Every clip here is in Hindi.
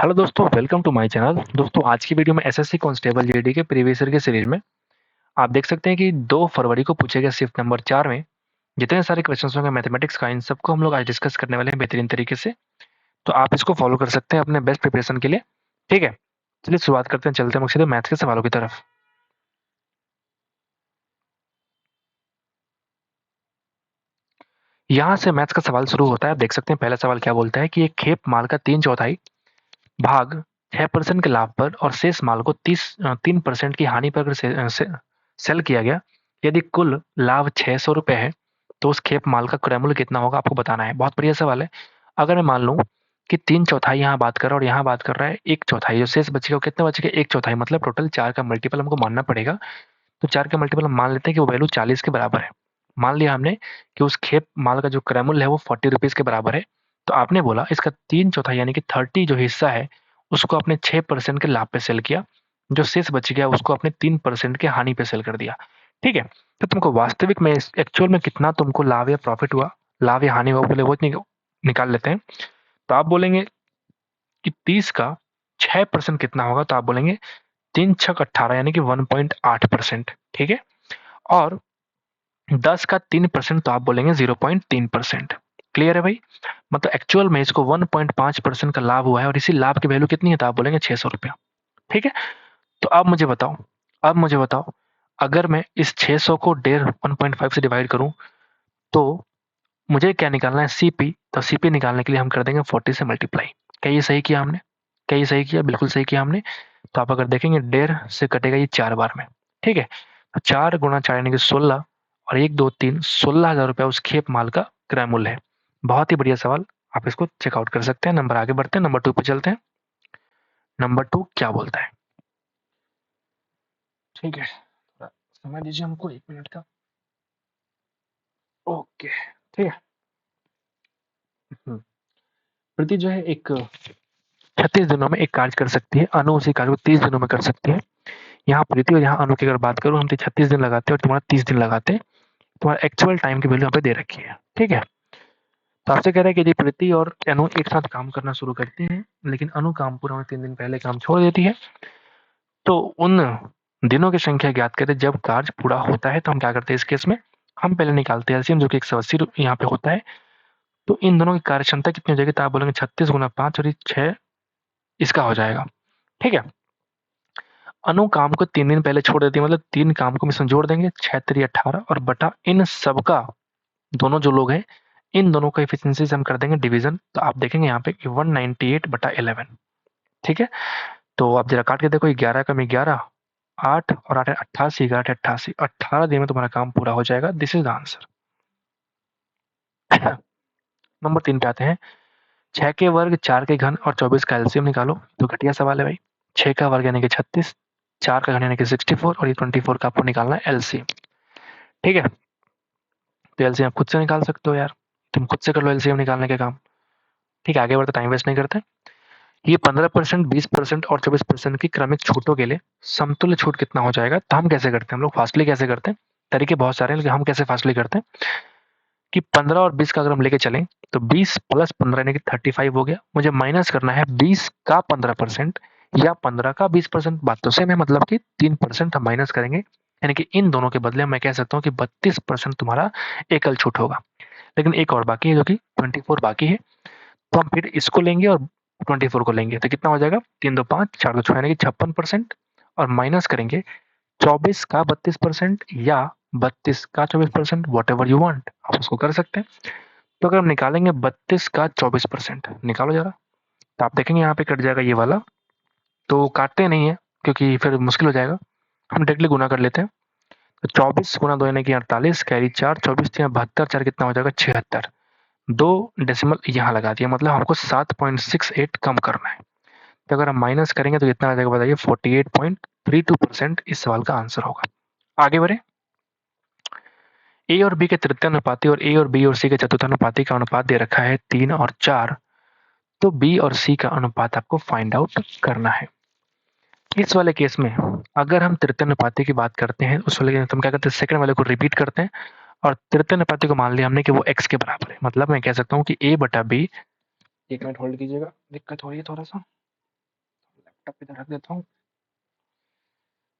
हेलो दोस्तों, वेलकम टू माय चैनल। दोस्तों, आज की वीडियो में एसएससी कांस्टेबल जीडी के प्रीवियस ईयर के सीरीज में आप देख सकते हैं कि 2 फरवरी को पूछे गए शिफ्ट नंबर 4 में जितने सारे क्वेश्चंस होंगे मैथमेटिक्स का, इन सबको हम लोग आज डिस्कस करने वाले हैं बेहतरीन तरीके से। तो आप इसको फॉलो कर सकते हैं अपने बेस्ट प्रिपरेशन के लिए। ठीक है, चलिए शुरुआत करते हैं, चलते हैं सीधे मैथ्स के सवालों की तरफ। यहाँ से मैथ्स का सवाल शुरू होता है। आप देख सकते हैं पहला सवाल क्या बोलता है कि एक खेप माल का 3/4 भाग 6% के लाभ पर और शेष माल को 3% की हानि पर अगर सेल किया गया, यदि कुल लाभ 600 रुपए है तो उस खेप माल का क्रय मूल्य कितना होगा, आपको बताना है। बहुत बढ़िया सवाल है। अगर मैं मान लूं कि 3/4 यहाँ बात कर रहा है और यहाँ बात कर रहा है 1/4, जो शेष बचेगा वो कितना बचेगा, 1/4, मतलब टोटल 4 का मल्टीपल हमको मानना पड़ेगा। तो 4 का मल्टीपल हम मान लेते हैं कि वो वैल्यू 40 के बराबर है। मान लिया हमने कि उस खेप माल का जो क्रय मूल्य है वो 40 रुपीज के बराबर है। तो आपने बोला इसका 3/4 यानी कि 30 जो हिस्सा है उसको आपने 6% के लाभ पे सेल किया, जो शेष बच गया उसको आपने 3% के हानि पे सेल कर दिया। ठीक है, तो तुमको वास्तविक में एक्चुअल में कितना तुमको लाभ या प्रॉफिट हुआ, लाभ या हानि हुआ, बोले वो निकाल लेते हैं। तो आप बोलेंगे कि 30 का 6% कितना होगा, तो आप बोलेंगे 3×6 = 18 यानी कि 1.8%। ठीक है, और 10 का 3%, तो आप बोलेंगे 0.3%। क्लियर है भाई? मतलब एक्चुअल में इसको 1.5% का लाभ हुआ है और इसी लाभ की वैल्यू कितनी है, तो आप बोलेंगे 600 रुपया। ठीक है, तो अब मुझे बताओ अगर मैं इस 600 को 1.5 से डिवाइड करूं तो मुझे क्या निकालना है, सीपी। तो सीपी निकालने के लिए हम कर देंगे 40 से मल्टीप्लाई। क्या ये सही किया हमने? क्या ये सही किया? बिल्कुल सही किया हमने। तो आप अगर देखेंगे 1.5 से कटेगा ये 4 बार में। ठीक है, तो 4 गुणा 4 यानी कि 16 और 1 2 3 16,000 रुपया उस खेप माल का क्रय मूल्य है। बहुत ही बढ़िया सवाल, आप इसको चेकआउट कर सकते हैं। नंबर आगे बढ़ते हैं, नंबर 2 पे चलते हैं। नंबर 2 क्या बोलता है? ठीक है, थोड़ा समय दीजिए हमको 1 मिनट का। ओके, ठीक है। प्रीति जो है एक 36 दिनों में एक कार्य कर सकती है, अनु उसी कार्य को 30 दिनों में कर सकती है। यहाँ प्रीति और यहाँ अनु की अगर बात करूँ, हम तो 36 दिन लगाते हैं और तुम्हारा 30 दिन लगाते हैं। तुम्हारा एक्चुअल टाइम की वैल्यू यहाँ पे दे रखी है। ठीक है, तो आपसे कह रहा है कि यदि प्रीति और अनु एक साथ काम करना शुरू करते हैं लेकिन अनु काम पूरा होने 3 दिन पहले काम छोड़ देती है, तो उन दिनों की संख्या ज्ञात करें जब कार्य पूरा होता है। तो हम क्या करते हैं इस केस में, हम पहले निकालते हैं एलसीएम, जो कि 180 यहाँ पे होता है। तो इन दोनों की कार्य क्षमता कितनी हो जाएगी, तो आप बोलेंगे 36 गुना 5 और ये 6 इसका हो जाएगा। ठीक है, अनु काम को 3 दिन पहले छोड़ देती है, मतलब 3 काम को इसमें जोड़ देंगे, 6×3 = 18 और बटा इन सबका, दोनों जो लोग हैं इन दोनों का एफिशिएंसी से हम कर देंगे डिवीजन। तो आप देखेंगे यहाँ पे कि 198/11। ठीक है, तो आप जरा काट के देखो, 11 कम 11, 8 और 8 88, 11 88, 18 दिन में तुम्हारा काम पूरा हो जाएगा। This is the answer. Number 3 पे आते हैं। 6 के वर्ग, 4 के घन और 24 का एलसीएम निकालो। तो घटिया सवाल है भाई। 6 का वर्ग यानी कि 36, 4 का घन यानी कि 64 और ये 24 का आपको निकालना है एलसीएम। ठीक है, तो एलसीएम आप खुद से निकाल सकते हो यार, तुम खुद से कर लो एलसीएम निकालने के काम। ठीक है, आगे बढ़ते, टाइम वेस्ट नहीं करते। ये 15%, 20% और 24% की क्रमिक छूटों के लिए समतुल्य छूट कितना हो जाएगा। तो हम कैसे करते हैं, हम लोग फास्टली कैसे करते हैं, तरीके बहुत सारे हैं लेकिन हम कैसे फास्टली करते हैं कि 15 और 20 का अगर हम लेके चलें तो 20 + 15 यानी कि 35 हो गया। मुझे माइनस करना है 20 का 15% या 15 का 20%। बात तो सेम है, मतलब कि 3% हम माइनस करेंगे, यानी कि इन दोनों के बदले मैं कह सकता हूँ कि 32% तुम्हारा एकल छूट होगा। लेकिन एक और बाकी है जो कि 24 बाकी है। तो हम फिर इसको लेंगे और 24 को लेंगे, तो कितना हो जाएगा, 3 2 5 4 2 6 यानी कि 56%। और माइनस करेंगे 24 का 32% या 32 का 24%, वॉट एवर यू वांट, आप उसको कर सकते हैं। तो अगर हम निकालेंगे 32 का 24%, निकालो जरा, तो आप देखेंगे यहाँ पे कट जाएगा ये वाला। तो काटते नहीं है क्योंकि फिर मुश्किल हो जाएगा, हम डायरेक्टली गुना कर लेते हैं। तो 24 गुना 2 यानी कि 48, कैरी 4, 24 3 72, 4 कितना हो जाएगा 76। 2 डेसिमल यहाँ लगा दिया, मतलब हमको 7.68 कम करना है। तो अगर हम माइनस करेंगे तो कितना आ जाएगा बताइए, 48.32% इस सवाल का आंसर होगा। आगे बढ़े। ए और बी के तृतीयानुपाती और ए और बी और सी के चतुर्थानुपाती का अनुपात दे रखा है 3 और 4। तो बी और सी का अनुपात आपको फाइंड आउट करना है। इस वाले केस में अगर हम तृतीयानुपाती की बात करते हैं, उस वाले हम क्या करते हैं, सेकंड वाले को रिपीट करते हैं और तृतीयानुपाती को मान लिया हमने कि वो x के बराबर है। मतलब मैं कह सकता हूँ कि a बटा बी, 1 मिनट होल्ड कीजिएगा, दिक्कत हो रही है थोड़ा सा। टप इधर रख देता हूँ।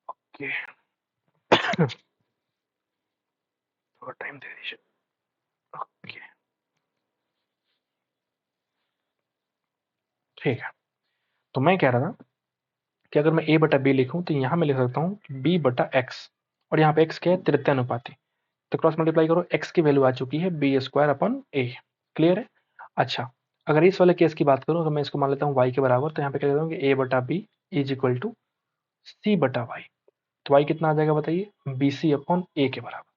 ओके थोड़ा टाइम दे दीजिए। ओके ठीक है, तो मैं कह रहा था कि अगर मैं a बटा b लिखूं तो यहाँ मैं लिख सकता हूँ b बटा x, और यहाँ पे x क्या है, तृतीयानुपाती। तो क्रॉस मल्टीप्लाई करो, x की वैल्यू आ चुकी है B square upon a। Clear है? अच्छा, अगर इस वाले केस की बात करूँ तो मैं इसको मान लेता हूँ y के बराबर, तो यहाँ पे कह देता हूँ कि a बटा B is equal to c बटा y। तो y कितना आ जाएगा बताइए, बी सी अपॉन a के बराबर।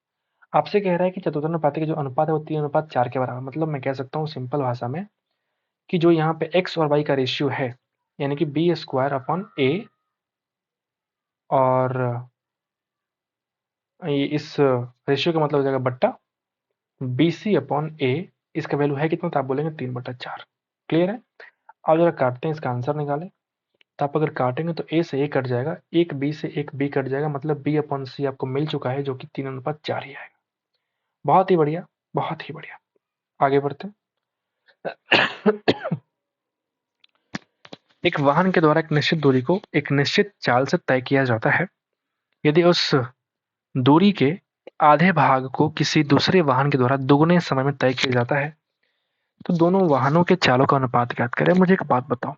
आपसे कह रहा है कि चतुर्थानुपाती का जो अनुपात है वो 3 अनुपात 4 के बराबर। मतलब मैं कह सकता हूँ सिंपल भाषा में कि जो यहाँ पे x और y का रेशियो है, यानी कि बी स्क्वायर अपॉन a, और ये इस रेशियो का मतलब हो जाएगा बट्टा बी सी अपॉन ए। इसका वैल्यू है कितना, तो आप बोलेंगे 3/4। क्लियर है? अब जरा काटते हैं, इसका आंसर निकालें। तो आप अगर काटेंगे तो ए से ए कट जाएगा, एक बी से एक बी कट जाएगा, मतलब बी अपॉन सी आपको मिल चुका है, जो कि 3/4 ही आएगा। बहुत ही बढ़िया, बहुत ही बढ़िया। आगे बढ़ते हैं। एक वाहन के द्वारा एक निश्चित दूरी को एक निश्चित चाल से तय किया जाता है। यदि उस दूरी के आधे भाग को किसी दूसरे वाहन के द्वारा दुगने समय में तय किया जाता है, तो दोनों वाहनों के चालों का अनुपात ज्ञात करें। मुझे एक बात बताओ,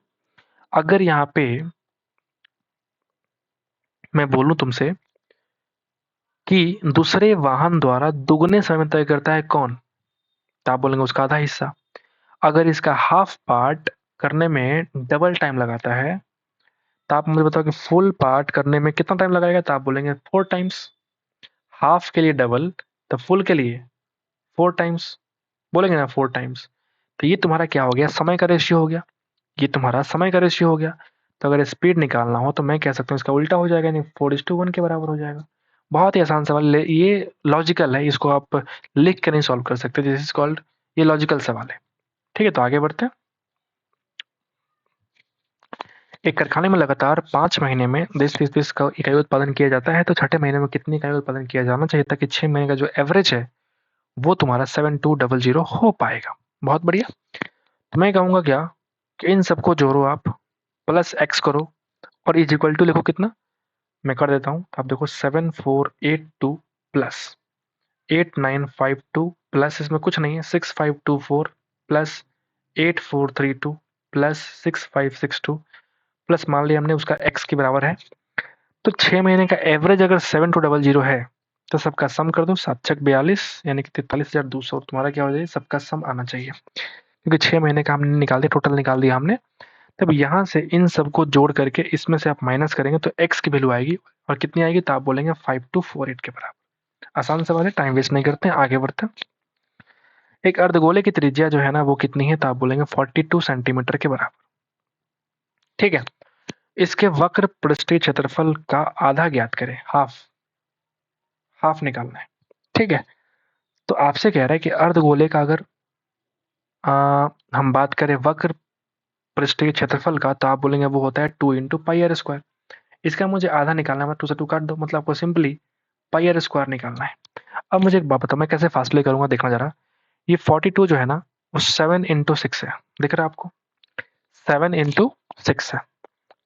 अगर यहाँ पे मैं बोलूं तुमसे कि दूसरे वाहन द्वारा दुगने समय में तय करता है कौन, तो आप बोलेंगे उसका आधा हिस्सा। अगर इसका हाफ पार्ट करने में डबल टाइम लगाता है, तो आप मुझे बताओ कि फुल पार्ट करने में कितना टाइम लगाएगा, तो आप बोलेंगे 4 टाइम्स। हाफ के लिए डबल, तो फुल के लिए 4 टाइम्स, बोलेंगे ना 4 टाइम्स। तो ये तुम्हारा क्या हो गया, समय का रेशियो हो गया। ये तुम्हारा समय का रेशियो हो गया। तो अगर स्पीड निकालना हो तो मैं कह सकता हूँ इसका उल्टा हो जाएगा, यानी 4:1 के बराबर हो जाएगा। बहुत ही आसान सवाल है, ये लॉजिकल है, इसको आप लिख कर नहीं सॉल्व कर सकते, दिस इज कॉल्ड, ये लॉजिकल सवाल है। ठीक है, तो आगे बढ़ते हैं। एक कारखाने में लगातार 5 महीने में 10-20 का इकाई उत्पादन किया जाता है, तो छठे महीने में कितनी इकाई उत्पादन किया जाना चाहिए ताकि 6 महीने का जो एवरेज है वो तुम्हारा 7200 हो पाएगा। बहुत बढ़िया। तो मैं कहूँगा क्या कि इन सबको जोड़ो आप, प्लस एक्स करो, और इज इक्वल टू लिखो कितना, मैं कर देता हूँ। आप देखो 7482 प्लस 8952 प्लस, इसमें कुछ नहीं है, 6524 प्लस 8432 प्लस 6562 प्लस, मान लिया हमने उसका एक्स के बराबर है। तो 6 महीने का एवरेज अगर 7200 है, तो सबका सम कर दो, 7×6 = 42, यानी कि 43,200। तुम्हारा क्या हो जाए, सबका सम आना चाहिए, क्योंकि 6 महीने का हमने निकाल दिया, टोटल निकाल दिया हमने। तब यहाँ से इन सबको जोड़ करके इसमें से आप माइनस करेंगे तो एक्स की वैल्यू आएगी, और कितनी आएगी, तो आप बोलेंगे 5248 के बराबर। आसान सवाल है, टाइम वेस्ट नहीं करते हैं, आगे बढ़ते हैं। एक अर्धगोले की त्रिज्या जो है ना वो कितनी है, तो आप बोलेंगे 42 सेंटीमीटर के बराबर। ठीक है, इसके वक्र पृष्ठीय क्षेत्रफल का आधा ज्ञात करें, हाफ, हाफ निकालना है। ठीक है, तो आपसे कह रहा है कि अर्धगोले का अगर हम बात करें वक्र पृष्ठीय क्षेत्रफल का, तो आप बोलेंगे वो होता है 2 × πr²। इसका मुझे आधा निकालना है, 2 से 2 काट दो, मतलब आपको सिंपली πr² निकालना है। अब मुझे एक बात बताओ, मैं कैसे फासले करूंगा, देखना जरा। ये 42 जो है ना वो 7 × 6 है, दिख रहा है आपको, 7 × 6 है।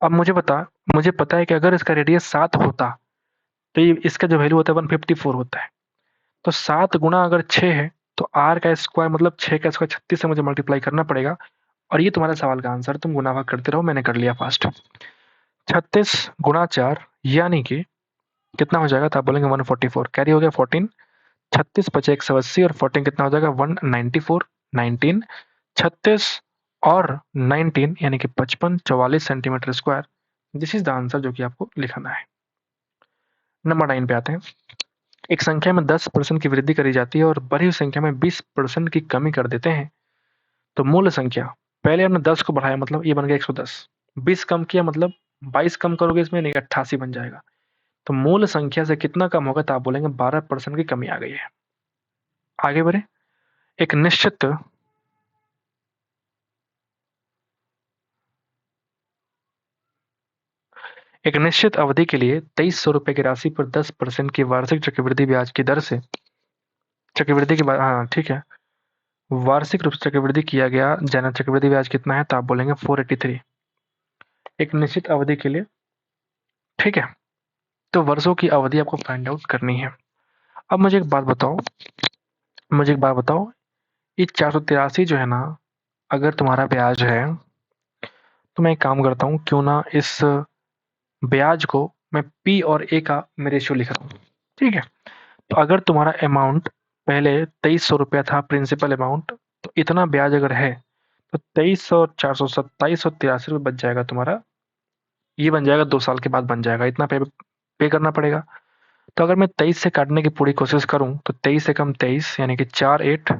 अब मुझे पता है कि अगर इसका रेडियस 7 होता तो ये इसका जो वैल्यू होता है 154 होता है। तो 7 गुणा अगर 6 है तो r का स्क्वायर मतलब 6 का स्क्वायर 36 से मुझे मल्टीप्लाई करना पड़ेगा, और ये तुम्हारे सवाल का आंसर, तुम गुना भाग करते रहो, मैंने कर लिया फास्ट। 36 × 4 यानी कि कितना हो जाएगा, तो आप बोलेंगे 144, कैरी हो गया 14, 36 बचे 180, और 14 कितना हो जाएगा 194, 19, 36 और 19 यानी कि 55, 44 centimetre square. This is the answer जो कि आपको लिखना है। नंबर 9 पे आते हैं। एक संख्या में 10% की वृद्धि करी जाती है और बढ़ी हुई संख्या में 20% की कमी कर देते हैं, तो मूल संख्या, पहले हमने 10 को बढ़ाया मतलब ये बन गया 110, 20 कम किया मतलब 22 कम करोगे इसमें, नहीं 88 बन जाएगा। तो मूल संख्या से कितना कम होगा, तो आप बोलेंगे 12% की कमी आ गई है। आगे बढ़े। एक निश्चित एक निश्चित अवधि के लिए 2300 रुपए की राशि पर 10% की वार्षिक चक्रवृद्धि ब्याज की दर से चक्रवृद्धि की हाँ ठीक है, वार्षिक रूप से चक्रवृद्धि किया गया जाना, चक्रवृद्धि ब्याज कितना है, तो आप बोलेंगे 483। एक निश्चित अवधि के लिए, ठीक है। तो वर्षों की अवधि आपको फाइंड आउट करनी है। अब मुझे एक बात बताओ, ये 483 जो है ना, अगर तुम्हारा ब्याज है, तो मैं एक काम करता हूँ, क्यों ना इस ब्याज को मैं पी और ए का मैं रेशियो लिख रहा हूँ, ठीक है। तो अगर तुम्हारा अमाउंट पहले 2300 रुपया था प्रिंसिपल अमाउंट, तो इतना ब्याज अगर है तो 2300 और 400 2783 रुपये बच जाएगा तुम्हारा। ये बन जाएगा 2 साल के बाद बन जाएगा, इतना पे करना पड़ेगा। तो अगर मैं 23 से काटने की पूरी कोशिश करूं तो 23 से कम 23 यानी कि 4 8,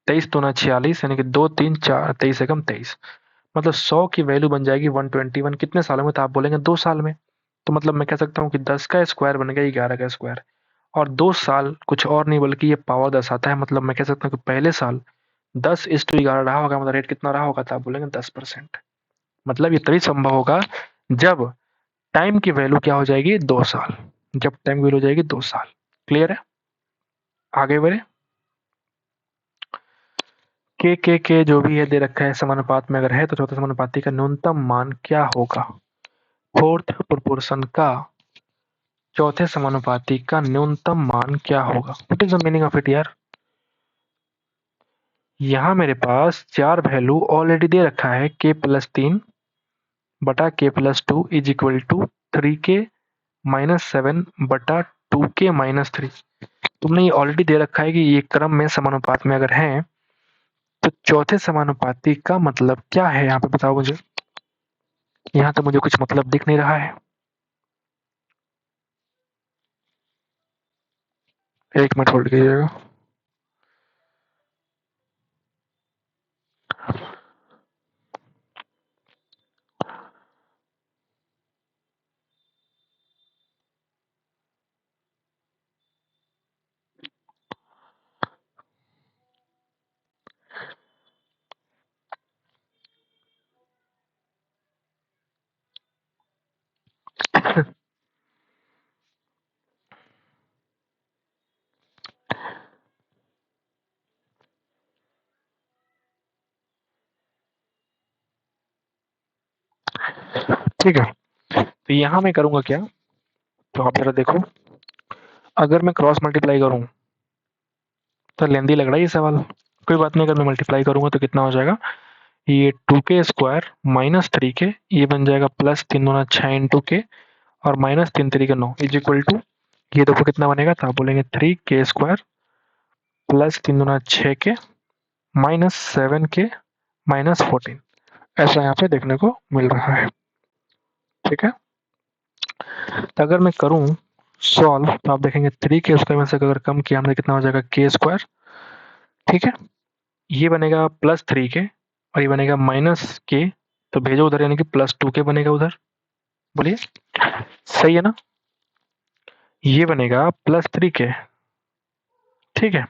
23 दूना 46 यानी कि 2 3 4, 23 से कम 23, मतलब 100 की वैल्यू बन जाएगी 121। कितने सालों में? तो आप बोलेंगे 2 साल में। तो मतलब मैं कह सकता हूँ कि 10 का स्क्वायर बन गया 11 का स्क्वायर, और 2 साल कुछ और नहीं बल्कि ये पावर 10 आता है। मतलब मैं कह सकता हूँ कि पहले साल 10:11 रहा होगा, मतलब रेट कितना रहा होगा? तो आप बोलेंगे 10%। मतलब ये तभी संभव होगा जब टाइम की वैल्यू क्या हो जाएगी? 2 साल। जब टाइम की वैल्यू हो जाएगी 2 साल। क्लियर है? आगे बढ़े। के जो भी है दे रखा है समानुपात में अगर है तो चौथे समानुपाती का न्यूनतम मान क्या होगा? फोर्थ प्रोपोर्शन का चौथे समानुपाती का न्यूनतम मान क्या होगा? What is the meaning of it यार? यहाँ मेरे पास 4 वैल्यू ऑलरेडी दे रखा है, k+3 बटा k+2 is equal to 3k-7 बटा 2k-3। तुमने ये ऑलरेडी दे रखा है कि ये क्रम में समानुपात में अगर है, तो चौथे समानुपाती का मतलब क्या है यहाँ पे बताओ मुझे। यहाँ तो मुझे कुछ मतलब दिख नहीं रहा है। एक मिनट होल्ड कीजिएगा। ठीक है, तो यहाँ मैं करूँगा क्या, तो आप जरा देखो। अगर मैं क्रॉस मल्टीप्लाई करूँ तो लेंदी लग रहा है ये सवाल। कोई बात नहीं, अगर मैं मल्टीप्लाई करूँगा तो कितना हो जाएगा? ये 2k² माइनस 3k, ये बन जाएगा +3×6 और -3×3=9 इज इक्वल टू, ये देखो कितना बनेगा? तो आप बोलेंगे 3k² +3×6k -7k-14। ऐसा यहाँ पे देखने को मिल रहा है, ठीक है। तो अगर मैं करूँ सॉल्व तो आप देखेंगे 3k² में से अगर कम किया हमने कितना हो जाएगा? k², ठीक है। ये बनेगा +3k और ये बनेगा -k, तो भेजो उधर, यानी कि +2k बनेगा उधर। बोलिए, सही है ना? ये बनेगा +3k, ठीक है,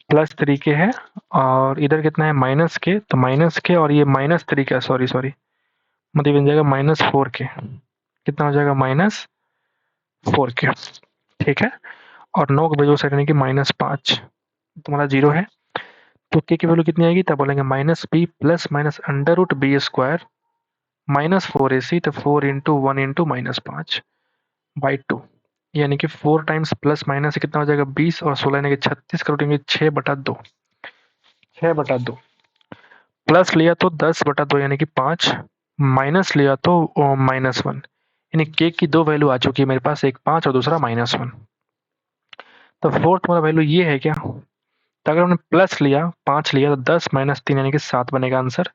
+3k है, और इधर कितना है? -k, तो -k और ये -3k, सॉरी सॉरी, मतलब बन जाएगा -4k। कितना हो जाएगा? -4k, ठीक है। और 9 को भेजो साइड, यानी कि -5, तुम्हारा 0 है। तो k की वैल्यू कितनी आएगी? तब बोलेंगे -p plus minus √b² -4ac, तो 4 इंटू 1 इंटू -5/2, यानी कि 4 टाइम्स प्लस माइनस कितना हो जाएगा? 20, और 16 यानी कि 36 करोड़ेंगे 6/2, 6/2। प्लस लिया तो 10/2 यानी कि 5, माइनस लिया तो -1, यानी के की 2 वैल्यू आ चुकी है मेरे पास, एक 5 और दूसरा -1। तो फोर्थ वाला वैल्यू ये है क्या? तो अगर हमने प्लस लिया 5 लिया तो 10 -3 यानी कि 7 बनेगा आंसर।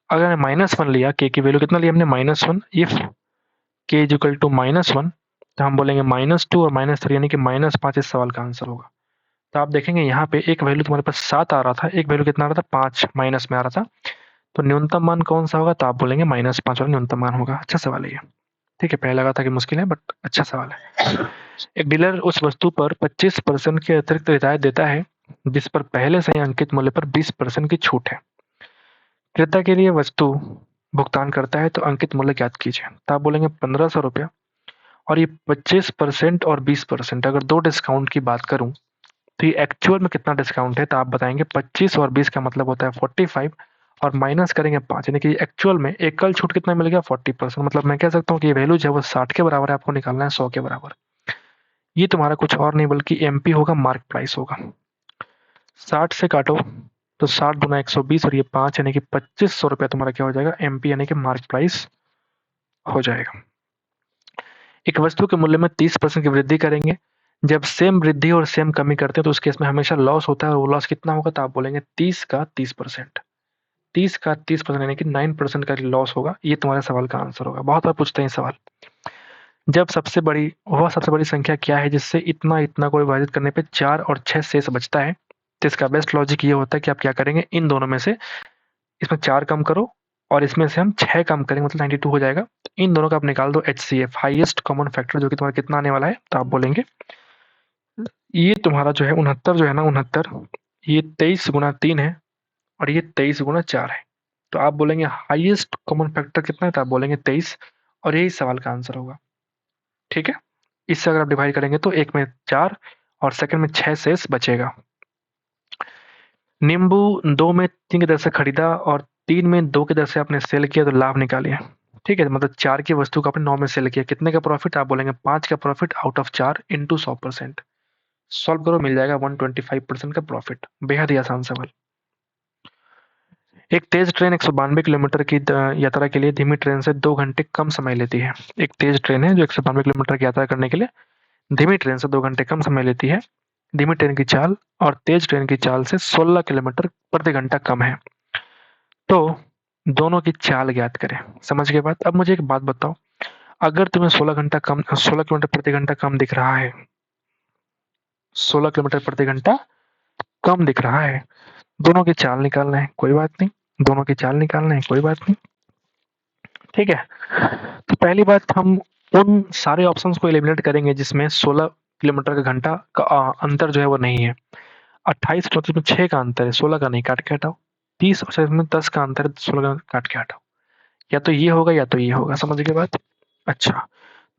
अगर हमने -1 लिया, के की वैल्यू कितना लिया हमने? -1। इफ के इज इक्वल टू -1, तो हम बोलेंगे -2 और -3 यानी कि -5 इस सवाल का आंसर होगा। तो आप देखेंगे यहाँ पे एक वैल्यू तुम्हारे पास 7 आ रहा था, एक वैल्यू कितना आ रहा था? 5 माइनस में आ रहा था। तो न्यूनतम मान कौन सा होगा? तो आप बोलेंगे -5 वाला न्यूनतम मान होगा। अच्छा सवाल है ये, ठीक है। पहले लगा था कि मुश्किल है, बट अच्छा सवाल है। एक डीलर उस वस्तु पर 25% की अतिरिक्त रियायत देता है जिस पर पहले से ही अंकित मूल्य पर 20% की छूट है। क्रेता के लिए वस्तु भुगतान करता है तो अंकित मूल्य ज्ञात कीजिए। तो आप बोलेंगे 1500 रुपया, और ये 25% और 20%, अगर दो डिस्काउंट की बात करूं तो ये एक्चुअल में कितना डिस्काउंट है? तो आप बताएंगे 25 और 20 का मतलब होता है 45, और माइनस करेंगे 5, यानी कि एक्चुअल में एकल छूट कितना मिल गया 40%। मतलब मैं कह सकता हूँ कि ये वैल्यू जो है वो 60 के बराबर है, आपको निकालना है 100 के बराबर। ये तुम्हारा कुछ और नहीं बल्कि एमपी होगा, मार्क प्राइस होगा। 60 से काटो तो 60 गुना 120 और ये 5 यानी कि 2500 रुपया तुम्हारा क्या हो जाएगा, एमपी यानी कि मार्क प्राइस हो जाएगा। एक वस्तु के मूल्य में 30% की वृद्धि करेंगे, जब सेम वृद्धि और सेम कमी करते हैं तो उस केस में हमेशा लॉस होता है, और वो लॉस कितना होगा, तो आप बोलेंगे 30 का 30%। 30 का 30% यानी कि 9% का लॉस होगा। ये तुम्हारे सवाल का आंसर होगा। बहुत बार पूछते हैं सवाल, जब सबसे बड़ी संख्या क्या है जिससे इतना इतना को विभाजित करने पे 4 और 6 शेष बचता है। तो इसका बेस्ट लॉजिक ये होता है कि आप क्या करेंगे, इन दोनों में से इसमें 4 कम करो और इसमें से हम 6 कम करेंगे, मतलब 92 हो जाएगा। तो इन दोनों का आप निकाल दो HCF, हाईएस्ट कॉमन फैक्टर, जो कि तुम्हारा कितना आने वाला है, तो आप बोलेंगे ये तुम्हारा जो है 69 जो है ना, 69 ये 23 गुना 3 है और ये 23 गुना 4 है। तो आप बोलेंगे हाईएस्ट कॉमन फैक्टर कितना है, तो आप बोलेंगे 23, और यही सवाल का आंसर होगा। ठीक है, इससे अगर आप डिवाइड करेंगे तो एक में 4 और सेकंड में 6 शेष बचेगा। नींबू 2 में 3 की दर से खरीदा और 3 में 2 की दर से आपने सेल किया तो लाभ निकालिए। ठीक है, मतलब 4 की वस्तु को आपने 9 में सेल किया, कितने का प्रॉफिट, आप बोलेंगे 5 का profit out of 4 into 100%। Solve करो, मिल जाएगा 125% का प्रॉफिट। बेहद ही आसान सवाल। एक तेज ट्रेन 192 किलोमीटर की यात्रा के लिए धीमी ट्रेन से 2 घंटे कम समय लेती है। एक तेज ट्रेन है जो 192 किलोमीटर की यात्रा करने के लिए धीमी ट्रेन से 2 घंटे कम समय लेती है। धीमी ट्रेन की चाल और तेज ट्रेन की चाल से 16 किलोमीटर प्रति घंटा कम है। तो दोनों की चाल ज्ञात करें। समझ गए बात। अब मुझे एक बात बताओ, अगर तुम्हें 16 किलोमीटर प्रति घंटा कम दिख रहा है, 16 किलोमीटर प्रति घंटा कम दिख रहा है, दोनों की चाल निकालना है, कोई बात नहीं, दोनों की चाल निकालना है, कोई बात नहीं। ठीक है, तो पहली बात, हम उन सारे ऑप्शंस को एलिमिनेट करेंगे जिसमें 16 किलोमीटर का घंटा का अंतर जो है वो नहीं है। 28 और 34 में 6 का अंतर है, 16 का नहीं, काट के हटाओ। 30 और 37 में 10 का अंतर है, 16 का काट के हटाओ। या तो ये होगा या तो ये होगा। समझ गए बात। अच्छा,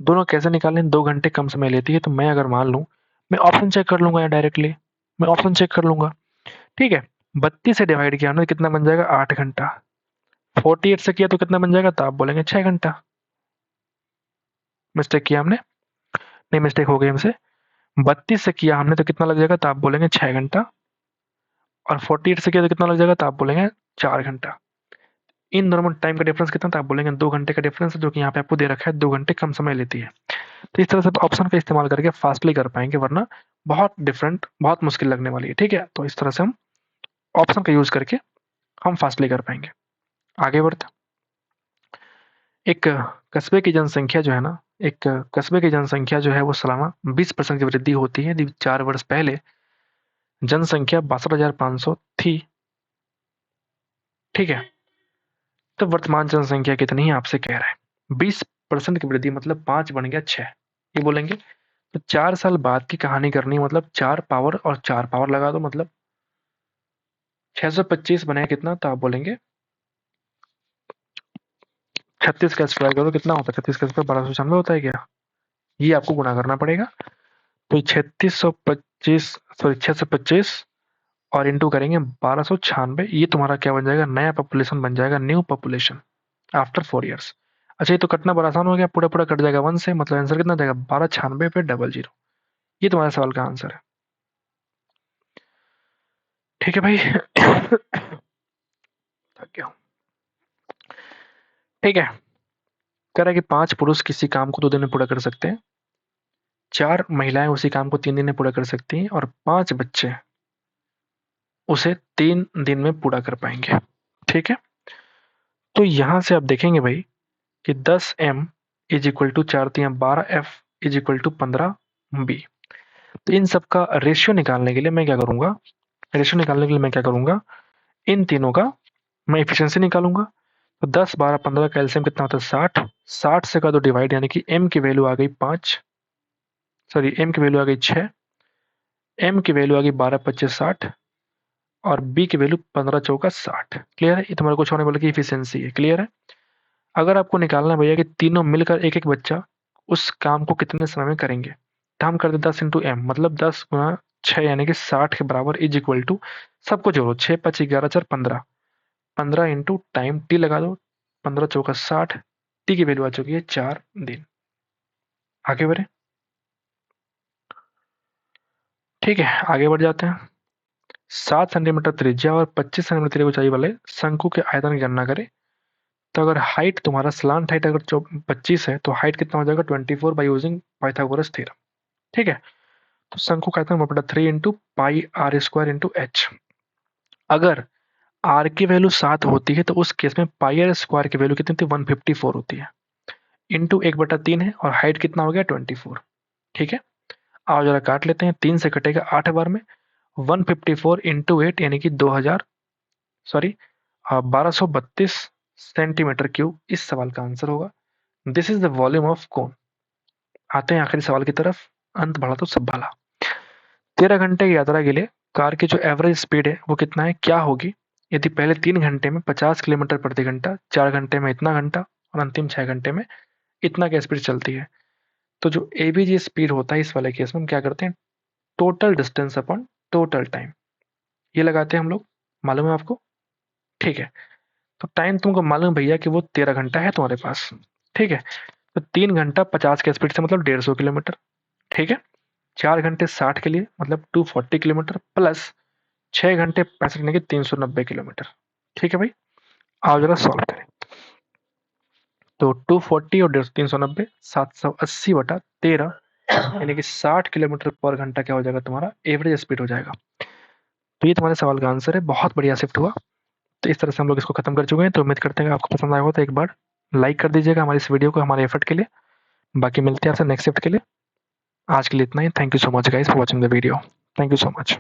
दोनों कैसे निकालें, 2 घंटे कम समय लेती है, तो मैं अगर मान लूँ, मैं ऑप्शन चेक कर लूंगा या डायरेक्टली मैं ऑप्शन चेक कर लूंगा। ठीक है, 32 से डिवाइड किया हमने, कितना बन जाएगा, 8 घंटा। 48 से किया तो कितना बन जाएगा, तो आप बोलेंगे 6 घंटा। मिस्टेक किया हमने, नहीं मिस्टेक हो गई हमसे। 32 से किया हमने तो कितना लग जाएगा, तो आप बोलेंगे 6 घंटा। और 48 से किया तो कितना लग जाएगा, तो आप बोलेंगे 4 घंटा। इन दोनों में टाइम का डिफरेंस कितना था, आप बोलेंगे 2 घंटे का डिफरेंस है, जो कि यहाँ पे आपको दे रखा है 2 घंटे कम समय लेती है। तो इस तरह से ऑप्शन का इस्तेमाल करके फास्टली कर पाएंगे, वरना बहुत मुश्किल लगने वाली है। ठीक है, तो इस तरह से हम ऑप्शन का यूज करके हम फास्टली कर पाएंगे। आगे बढ़ते, एक कस्बे की जनसंख्या जो है ना, एक कस्बे की जनसंख्या जो है वो सालाना 20% की वृद्धि होती है। यदि 4 वर्ष पहले जनसंख्या 62,500 थी, ठीक है, तो वर्तमान जनसंख्या कितनी है आपसे कह रहा है। 20% की वृद्धि मतलब 5 बन गया 6, ये बोलेंगे। तो 4 साल बाद की कहानी करनी है, मतलब 4 पावर और 4 पावर लगा दो, मतलब 625 बने कितना, तो आप बोलेंगे 36 का स्क्वायर करो, कितना होता है 36 का स्क्वायर, 1296 होता है क्या, ये आपको गुणा करना पड़ेगा। तो 3625, सॉरी 625 और इंटू करेंगे 1296, ये तुम्हारा क्या बन जाएगा, नया पॉपुलेशन बन जाएगा, न्यू पॉपुलेशन आफ्टर 4 ईयर्स। अच्छा, ये तो कटना बड़ा आसान हो गया, पूरा पूरा कट जाएगा 1 से, मतलब आंसर कितना जाएगा, 1296 पे 00। ये तुम्हारे सवाल का आंसर है। ठीक है भाई। थक गया हूं। ठीक है, कह रहा है कि 5 पुरुष किसी काम को 2 दिन में पूरा कर सकते हैं, 4 महिलाएं उसी काम को 3 दिन में पूरा कर सकती हैं, और 5 बच्चे उसे 3 दिन में पूरा कर पाएंगे। ठीक है, तो यहां से आप देखेंगे भाई कि 10m is equal to 4×3=12, f is equal to 15b। तो इन सब का रेशियो निकालने के लिए मैं क्या करूंगा, इन तीनों का मैं एफिशिएंसी निकालूंगा। तो 10, 12, 15 का एलसीएम कितना होता है, 60। 60 से कर दो डिवाइड, यानी कि m की वैल्यू आ गई 5, सॉरी m की वैल्यू आ गई 6, m की वैल्यू आ गई 12×25=60, और b की वैल्यू 15×4=60। क्लियर है, ये तुम्हारा कुछ होने वाला की इफिशियंसी है। क्लियर है। अगर आपको निकालना है भैया कि तीनों मिलकर एक एक बच्चा उस काम को कितने समय में करेंगे, तो हम कर दे 10 × m, मतलब 10×6 यानी कि 60 के बराबर इज इक्वल टू, सबको जोड़ो, 6, 5, 11, 4, 15, 15 इंटू टाइम टी लगा दो, 15 चौका 60, टी की वैल्यू आ चुकी है 4 दिन। आगे बढ़े, ठीक है आगे बढ़ जाते हैं। 7 सेंटीमीटर त्रिज्या और 25 सेंटीमीटर की ऊंचाई वाले शंकु के आयतन की गणना करें। तो अगर हाइट तुम्हारा स्लांट हाइट अगर 25 है तो हाइट कितना हो जाएगा 24 बाई यूजिंग पाइथागोरस थ्योरम। ठीक है, तो शंकु का आयतन 1/3 into pi R square into H. अगर आर की वैल्यू 7 होती है तो उस केस में पाई आर स्क्वायर की वैल्यू कितनी थी 154 होती है, इंटू 1/3 है और हाइट कितना हो गया 24। ठीक है, आओ जरा काट लेते हैं, 3 से कटेगा 8 बार में, 154 इंटू 8 यानी कि 2000 सॉरी 1232 सेंटीमीटर क्यूब इस सवाल का आंसर होगा। This is the volume of cone. आते हैं आखिरी सवाल की तरफ, अंत बढ़ा तो सब भला। 13 घंटे की यात्रा के लिए कार की जो एवरेज स्पीड है वो कितना है, क्या होगी यदि पहले 3 घंटे में 50 किलोमीटर प्रति घंटा, 4 घंटे में इतना घंटा और अंतिम 6 घंटे में इतना की स्पीड चलती है। तो जो एबीजी स्पीड होता है इस वाले केस में हम क्या करते हैं, total distance upon total time, ये लगाते हैं हम लोग। मालूम है आपको? ठीक है, तो टाइम तुमको मालूम भैया कि वो 13 घंटा है तुम्हारे पास। ठीक है, तो 3 घंटा 50 की स्पीड से मतलब 150 किलोमीटर। ठीक है, 4 घंटे 60 के लिए मतलब 240 किलोमीटर, प्लस 6 घंटे 65 यानी कि 390 किलोमीटर। ठीक है भाई, आओ जरा सॉल्व करें। तो 240 और 390, 780/13 यानी कि 60 किलोमीटर पर घंटा क्या हो जाएगा तुम्हारा एवरेज स्पीड हो जाएगा। तो ये तुम्हारे सवाल का आंसर है, बहुत बढ़िया शिफ्ट हुआ। तो इस तरह से हम लोग इसको खत्म कर चुके हैं। तो उम्मीद करते हैं कि आपको पसंद आया हो, तो एक बार लाइक कर दीजिएगा हमारी इस वीडियो को, हमारे एफर्ट के लिए। बाकी मिलते हैं आपसे नेक्स्ट शिफ्ट के लिए। आज के लिए इतना ही। Thank you so much guys for watching the video. Thank you so much.